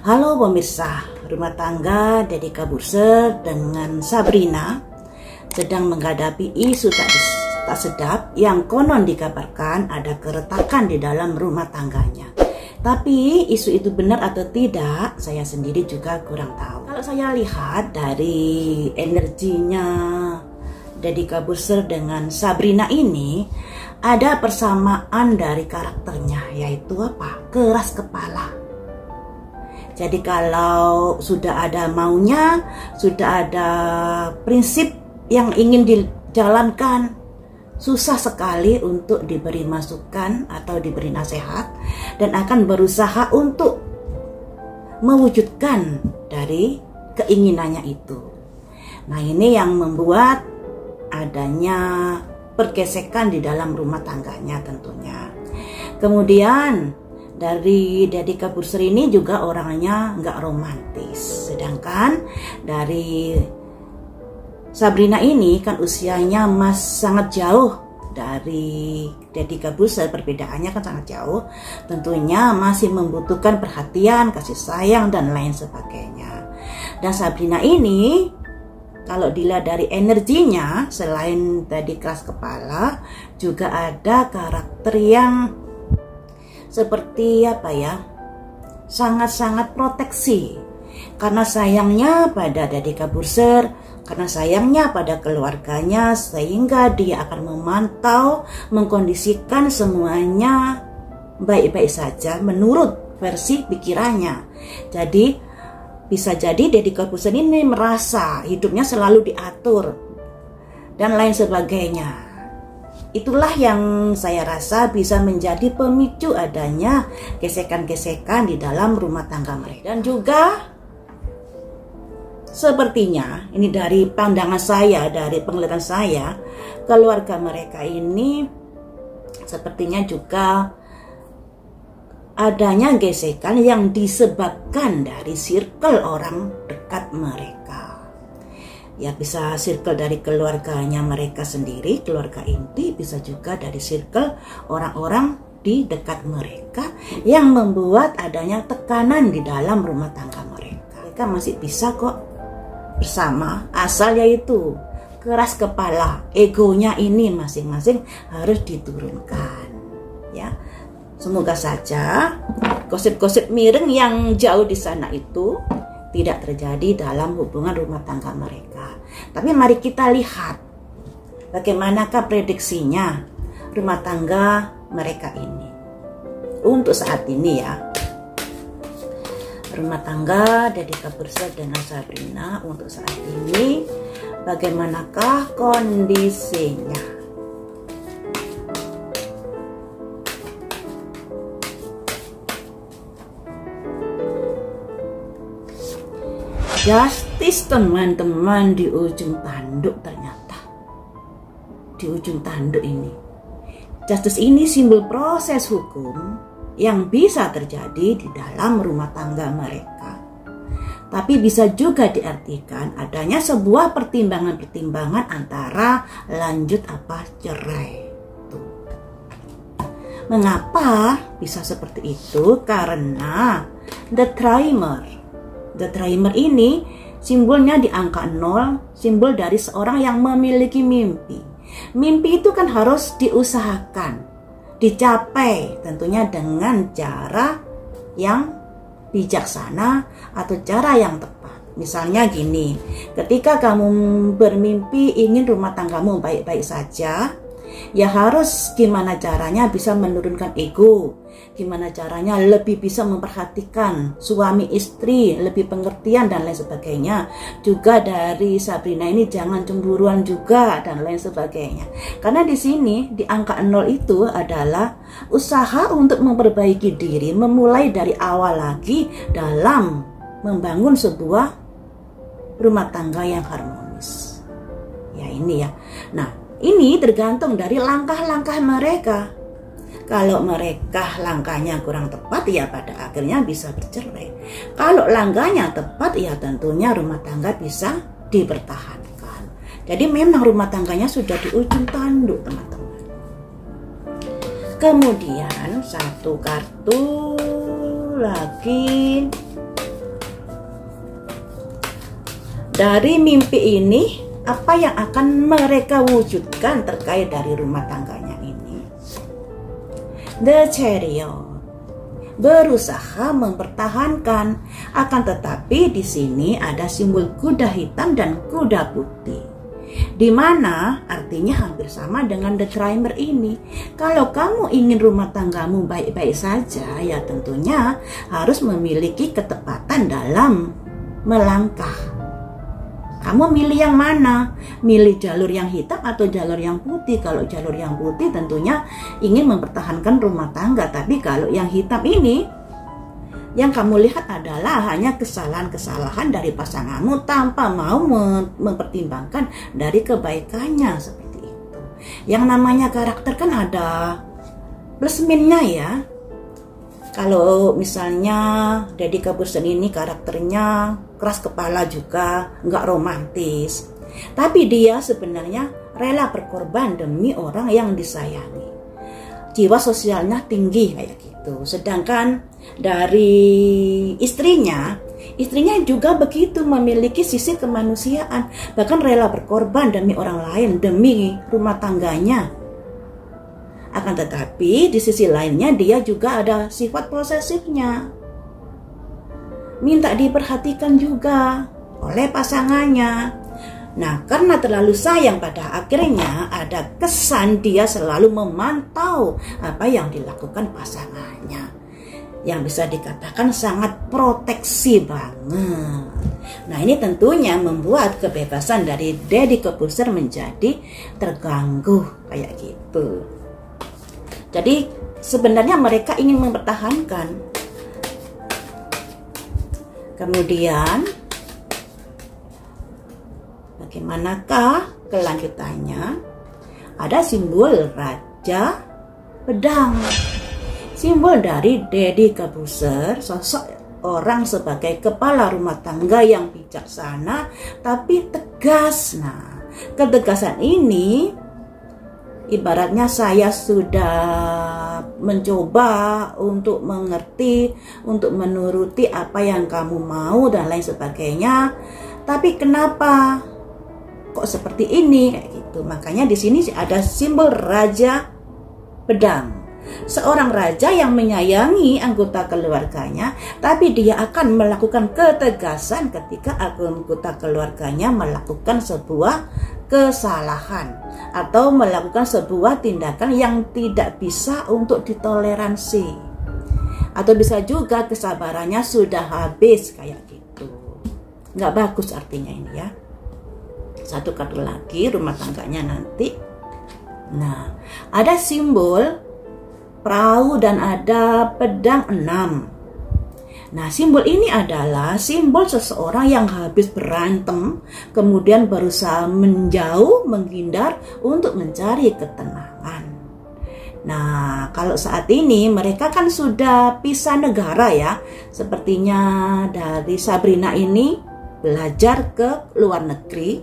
Halo pemirsa, rumah tangga Dedika Burser dengan Sabrina sedang menghadapi isu tak sedap yang konon dikabarkan ada keretakan di dalam rumah tangganya. Tapi isu itu benar atau tidak, saya sendiri juga kurang tahu. Kalau saya lihat dari energinya Dedika Burser dengan Sabrina ini, ada persamaan dari karakternya, yaitu apa? Keras kepala. Jadi kalau sudah ada maunya, sudah ada prinsip yang ingin dijalankan, susah sekali untuk diberi masukan atau diberi nasihat, dan akan berusaha untuk mewujudkan dari keinginannya itu. Nah, ini yang membuat adanya pergesekan di dalam rumah tangganya tentunya. Kemudian dari Dedika Burser ini juga orangnya nggak romantis, sedangkan dari Sabrina ini kan usianya sangat jauh dari Dedika Burser, perbedaannya kan sangat jauh, tentunya masih membutuhkan perhatian, kasih sayang dan lain sebagainya. Dan Sabrina ini kalau dilihat dari energinya, selain tadi keras kepala, juga ada karakter yang seperti apa ya, sangat-sangat proteksi, karena sayangnya pada Dedika Burser, karena sayangnya pada keluarganya, sehingga dia akan memantau, mengkondisikan semuanya baik-baik saja menurut versi pikirannya. Jadi bisa jadi Dedika Burser ini merasa hidupnya selalu diatur dan lain sebagainya. Itulah yang saya rasa bisa menjadi pemicu adanya gesekan-gesekan di dalam rumah tangga mereka. Dan juga sepertinya, ini dari pandangan saya, dari penglihatan saya, keluarga mereka ini sepertinya juga adanya gesekan yang disebabkan dari circle orang dekat mereka. Ya, bisa circle dari keluarganya mereka sendiri, keluarga inti, bisa juga dari circle orang-orang di dekat mereka yang membuat adanya tekanan di dalam rumah tangga mereka. Mereka masih bisa kok bersama, asal yaitu keras kepala, egonya ini masing-masing harus diturunkan. Ya, semoga saja gosip-gosip miring yang jauh di sana itu tidak terjadi dalam hubungan rumah tangga mereka. Tapi mari kita lihat bagaimanakah prediksinya rumah tangga mereka ini. Untuk saat ini ya, rumah tangga Dedika Burser dengan Sabrina untuk saat ini bagaimanakah kondisinya? Justice teman-teman di ujung tanduk, ternyata di ujung tanduk ini justice ini simbol proses hukum yang bisa terjadi di dalam rumah tangga mereka, tapi bisa juga diartikan adanya sebuah pertimbangan-pertimbangan antara lanjut apa cerai. Mengapa bisa seperti itu? Karena the Dreamer ini simbolnya di angka 0, simbol dari seorang yang memiliki mimpi. Mimpi itu kan harus diusahakan, dicapai tentunya dengan cara yang bijaksana atau cara yang tepat. Misalnya gini, ketika kamu bermimpi ingin rumah tanggamu baik-baik saja, ya harus gimana caranya bisa menurunkan ego, gimana caranya lebih bisa memperhatikan suami istri, lebih pengertian dan lain sebagainya. Juga dari Sabrina ini jangan cemburuan juga dan lain sebagainya. Karena di sini di angka 0 itu adalah usaha untuk memperbaiki diri, memulai dari awal lagi dalam membangun sebuah rumah tangga yang harmonis. Ya ini ya. Nah, ini tergantung dari langkah-langkah mereka. Kalau mereka langkahnya kurang tepat, ya pada akhirnya bisa bercerai. Kalau langkahnya tepat, ya tentunya rumah tangga bisa dipertahankan. Jadi memang rumah tangganya sudah di ujung tanduk, teman-teman. Kemudian satu kartu lagi dari mimpi ini apa yang akan mereka wujudkan terkait dari rumah tangganya ini. The Chariot berusaha mempertahankan, akan tetapi di sini ada simbol kuda hitam dan kuda putih, di mana artinya hampir sama dengan The Dreamer ini. Kalau kamu ingin rumah tanggamu baik-baik saja, ya tentunya harus memiliki ketepatan dalam melangkah. Kamu milih yang mana? Milih jalur yang hitam atau jalur yang putih? Kalau jalur yang putih tentunya ingin mempertahankan rumah tangga. Tapi kalau yang hitam ini, yang kamu lihat adalah hanya kesalahan-kesalahan dari pasanganmu tanpa mau mempertimbangkan dari kebaikannya, seperti itu. Yang namanya karakter kan ada plus minusnya ya. Kalau misalnya Deddy Corbuzier ini karakternya keras kepala juga, nggak romantis. Tapi dia sebenarnya rela berkorban demi orang yang disayangi. Jiwa sosialnya tinggi kayak gitu. Sedangkan dari istrinya juga begitu, memiliki sisi kemanusiaan. Bahkan rela berkorban demi orang lain, demi rumah tangganya. Akan tetapi di sisi lainnya dia juga ada sifat posesifnya. Minta diperhatikan juga oleh pasangannya. Nah, karena terlalu sayang, pada akhirnya ada kesan dia selalu memantau apa yang dilakukan pasangannya. Yang bisa dikatakan sangat proteksi banget. Nah, ini tentunya membuat kebebasan dari Deddy Corbuzier menjadi terganggu kayak gitu. Jadi sebenarnya mereka ingin mempertahankan. Kemudian bagaimanakah kelanjutannya? Ada simbol Raja Pedang. Simbol dari Deddy Corbuzier, sosok orang sebagai kepala rumah tangga yang bijaksana tapi tegas. Nah, ketegasan ini ibaratnya saya sudah mencoba untuk mengerti, untuk menuruti apa yang kamu mau dan lain sebagainya. Tapi kenapa kok seperti ini kayak gitu? Makanya di sini ada simbol Raja Pedang. Seorang raja yang menyayangi anggota keluarganya, tapi dia akan melakukan ketegasan ketika anggota keluarganya melakukan sebuah kesalahan atau melakukan sebuah tindakan yang tidak bisa untuk ditoleransi, atau bisa juga kesabarannya sudah habis kayak gitu. Nggak bagus artinya ini ya. Satu kartu lagi rumah tangganya nanti. Nah, ada simbol perahu dan ada pedang 6. Nah, simbol ini adalah simbol seseorang yang habis berantem, kemudian berusaha menjauh, menghindar untuk mencari ketenangan. Nah, kalau saat ini mereka kan sudah pisah negara ya. Sepertinya dari Sabrina ini belajar ke luar negeri.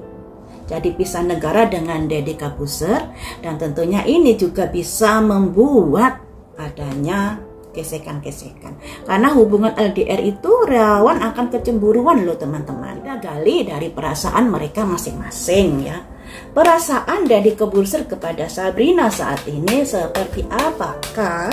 Jadi pisah negara dengan Deddy Corbuzier, dan tentunya ini juga bisa membuat adanya gesekan-gesekan. Karena hubungan LDR itu rawan akan kecemburuan loh teman-teman. Kita gali dari perasaan mereka masing-masing ya. Perasaan Deddy Corbuzier kepada Sabrina saat ini seperti apakah?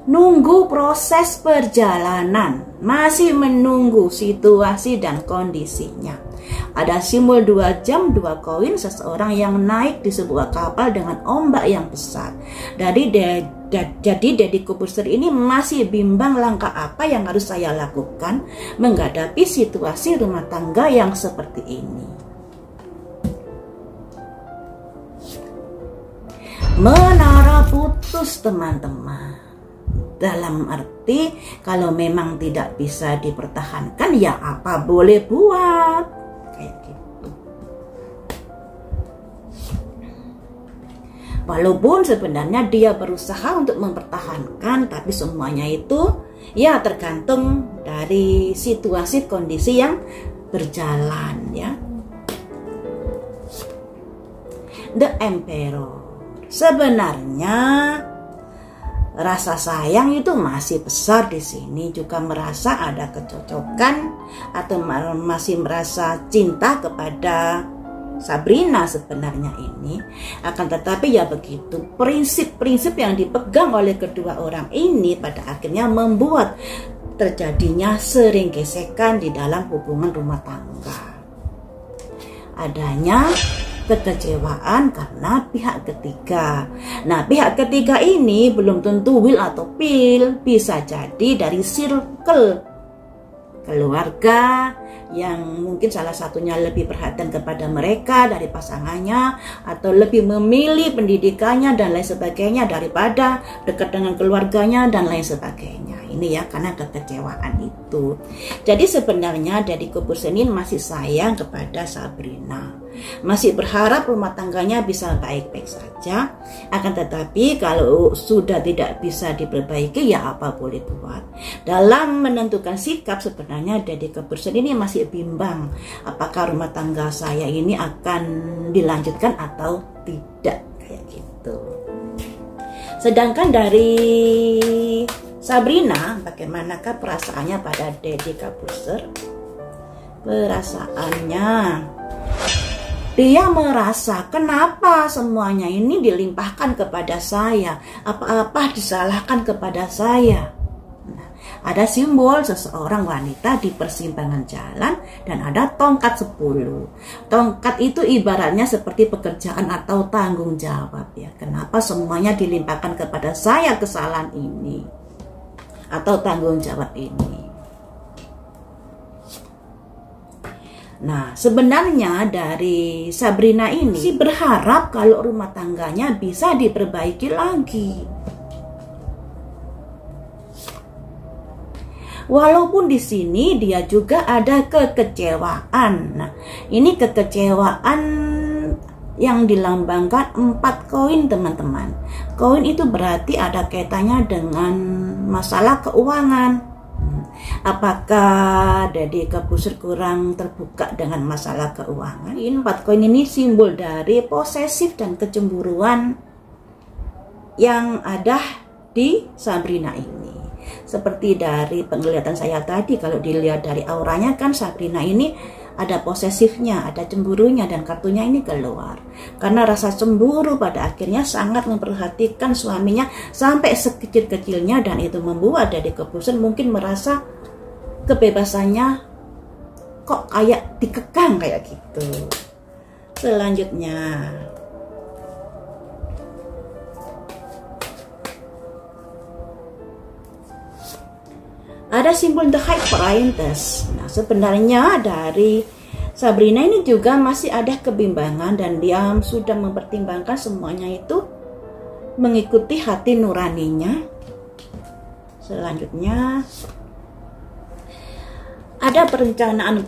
Nunggu proses perjalanan, masih menunggu situasi dan kondisinya. Ada simbol 2 jam 2 koin, seseorang yang naik di sebuah kapal dengan ombak yang besar. Jadi Deddy Corbuzier ini masih bimbang langkah apa yang harus saya lakukan menghadapi situasi rumah tangga yang seperti ini. Menara putus teman-teman. Dalam arti kalau memang tidak bisa dipertahankan ya apa boleh buat kayak gitu. Walaupun sebenarnya dia berusaha untuk mempertahankan, tapi semuanya itu ya tergantung dari situasi kondisi yang berjalan ya. The Emperor. Sebenarnya rasa sayang itu masih besar di sini, juga merasa ada kecocokan atau masih merasa cinta kepada Sabrina sebenarnya ini. Akan tetapi ya begitu, prinsip-prinsip yang dipegang oleh kedua orang ini pada akhirnya membuat terjadinya sering gesekan di dalam hubungan rumah tangga. Adanya kekecewaan karena pihak ketiga. Nah, pihak ketiga ini belum tentu will atau pill, bisa jadi dari circle keluarga yang mungkin salah satunya lebih perhatian kepada mereka dari pasangannya, atau lebih memilih pendidikannya dan lain sebagainya daripada dekat dengan keluarganya dan lain sebagainya. Ini ya, karena kekecewaan itu. Jadi sebenarnya Deddy Corbuzier ini masih sayang kepada Sabrina, masih berharap rumah tangganya bisa baik-baik saja. Akan tetapi kalau sudah tidak bisa diperbaiki, ya apa boleh buat. Dalam menentukan sikap sebenarnya Deddy Corbuzier ini masih bimbang, apakah rumah tangga saya ini akan dilanjutkan atau tidak, kayak gitu. Sedangkan dari Sabrina, bagaimanakah perasaannya pada Deddy Corbuzier? Perasaannya, dia merasa kenapa semuanya ini dilimpahkan kepada saya, apa-apa disalahkan kepada saya. Nah, ada simbol seseorang wanita di persimpangan jalan dan ada tongkat 10. Tongkat itu ibaratnya seperti pekerjaan atau tanggung jawab ya. Kenapa semuanya dilimpahkan kepada saya kesalahan ini atau tanggung jawab ini. Nah, sebenarnya dari Sabrina ini sih berharap kalau rumah tangganya bisa diperbaiki lagi. Walaupun di sini dia juga ada kekecewaan. Nah, ini kekecewaan yang dilambangkan 4 koin, teman-teman. Koin itu berarti ada kaitannya dengan masalah keuangan. Apakah Deddy Corbuzier kurang terbuka dengan masalah keuangan? 4 koin ini simbol dari posesif dan kecemburuan yang ada di Sabrina ini. Seperti dari penglihatan saya tadi, kalau dilihat dari auranya kan Sabrina ini ada posesifnya, ada cemburunya, dan kartunya ini keluar. Karena rasa cemburu pada akhirnya sangat memperhatikan suaminya sampai sekecil-kecilnya, dan itu membuat Deddy Corbuzier mungkin merasa kebebasannya kok kayak dikekang kayak gitu. Selanjutnya, ada simbol The High Priestess. Nah, sebenarnya dari Sabrina ini juga masih ada kebimbangan dan dia sudah mempertimbangkan semuanya itu mengikuti hati nuraninya. Selanjutnya, ada perencanaan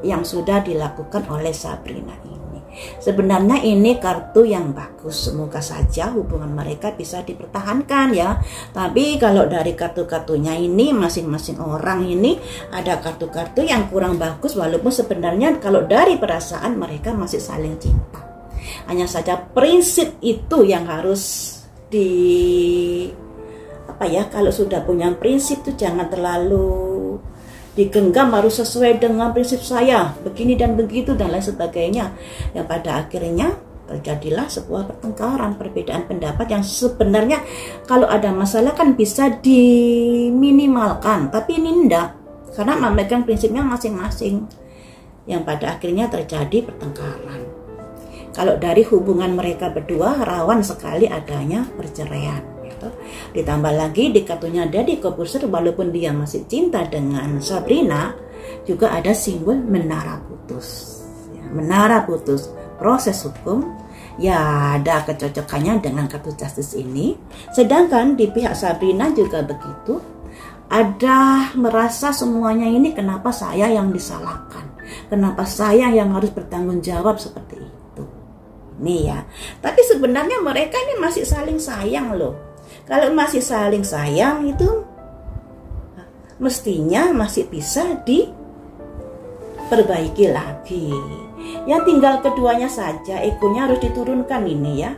yang sudah dilakukan oleh Sabrina ini. Sebenarnya ini kartu yang bagus, semoga saja hubungan mereka bisa dipertahankan ya. Tapi kalau dari kartu-kartunya ini, masing-masing orang ini ada kartu-kartu yang kurang bagus, walaupun sebenarnya kalau dari perasaan mereka masih saling cinta. Hanya saja prinsip itu yang harus kalau sudah punya prinsip itu jangan terlalu digenggam, harus sesuai dengan prinsip saya, begini dan begitu dan lain sebagainya, yang pada akhirnya terjadilah sebuah pertengkaran, perbedaan pendapat yang sebenarnya kalau ada masalah kan bisa diminimalkan, tapi ini enggak, karena memegang prinsipnya masing-masing, yang pada akhirnya terjadi pertengkaran. Kalau dari hubungan mereka berdua rawan sekali adanya perceraian. Ditambah lagi di kartunya Deddy Corbuzier, walaupun dia masih cinta dengan Sabrina, juga ada simbol menara putus ya, menara putus, proses hukum ya, ada kecocokannya dengan kartu Justice ini. Sedangkan di pihak Sabrina juga begitu, ada merasa semuanya ini kenapa saya yang disalahkan, kenapa saya yang harus bertanggung jawab seperti itu. Nih ya, tapi sebenarnya mereka ini masih saling sayang loh. Kalau masih saling sayang itu mestinya masih bisa diperbaiki lagi. Ya tinggal keduanya saja, egonya harus diturunkan ini ya.